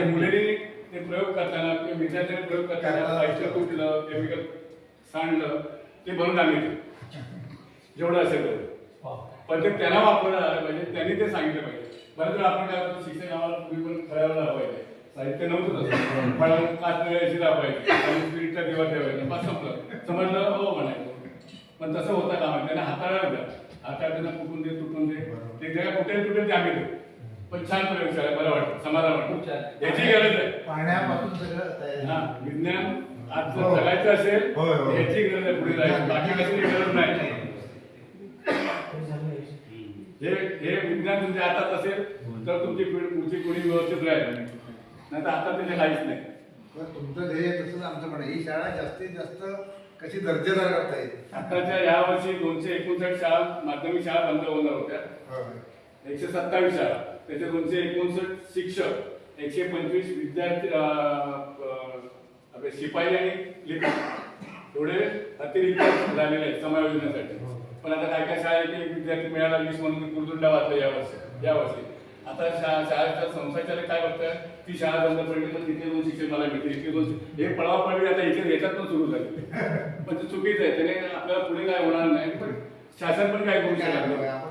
मुलेने ते प्रयोग करताना किंवा विद्यार्थ्यांनी प्रयोग करताना साहित्य कुठलं केमिकल सांडलं ते भरून आम्ही जेवढं असेल तेवढं, पण ते त्यांना वापरलं आलं पाहिजे, त्यांनी ते सांगितलं पाहिजे. बऱ्याच वेळा आपण काय करतो, शिक्षक आम्हाला पूर्वी पण फळावर लावायचे, साहित्य नव्हतं तसं, फळावर काच वेळेशी लावायची आणि स्पिरिटचा दिवा ठेवायचा, बस संपलं, समजलं हो म्हणायचं. पण तसं होतं का त्यांना हाताळायला द्या, हाताळताना कुठून दे तुटून दे, ते जगा कुठे कुठे ते आम्ही देऊ. पण छान प्रयोगशाळा, बरं वाटतं, समाधान वाटतं, याची गरज आहे. पाण्यापासून सगळं हा, विज्ञान आज जर जगायचं असेल याची गरज आहे, पुढे जायची, बाकी कशाची गरज नाही. हे विज्ञान तुमच्या हातात असेल तर तुमची पुढची पिढी व्यवस्थित राहील, नाही तर आता त्याचे काहीच नाही. तुमचं ध्येय तसंच आमचं पण, ही शाळा जास्तीत जास्त कशी दर्जेदार करता येईल. आताच्या या वर्षी 259 शाळा माध्यमिक शाळा बंद होणार होत्या, 127 शाळा, त्याचे 259 शिक्षक, 125 विद्यार्थी, शिपाई आणि लेखक एवढे अतिरिक्त झालेले आहेत समायोजनासाठी. पण आता काय काय शाळा एक विद्यार्थी मिळाला 20 म्हणून कुर्दुंडा वाचला यावर्षी. आता शाळेच्या संस्थाचालक काय बघतात, ती शाळा बंद पडली तर तिथे 2 शिक्षक मला मिळते, इथे 2, हे पळाव पडली आता इथे याच्यात पण सुरू झाली. पण ते चुकीचं आहे, त्याने आपल्याला पुढे काय होणार नाही. पण शासन पण काय करू शकत नाही.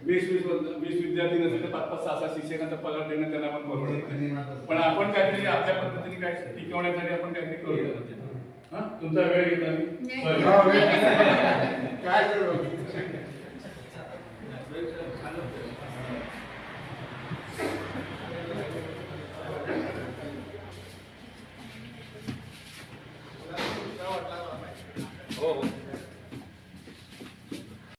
20 विद्यार्थी नसेल तर 5-5, 6-6 शिक्षकांचा पगार देणं त्यांना पण परवडत. पण आपण काहीतरी आपल्या पद्धतीने काय टिकवण्यासाठी आपण काहीतरी करूया. तुमचा वेळ घेतला मी काय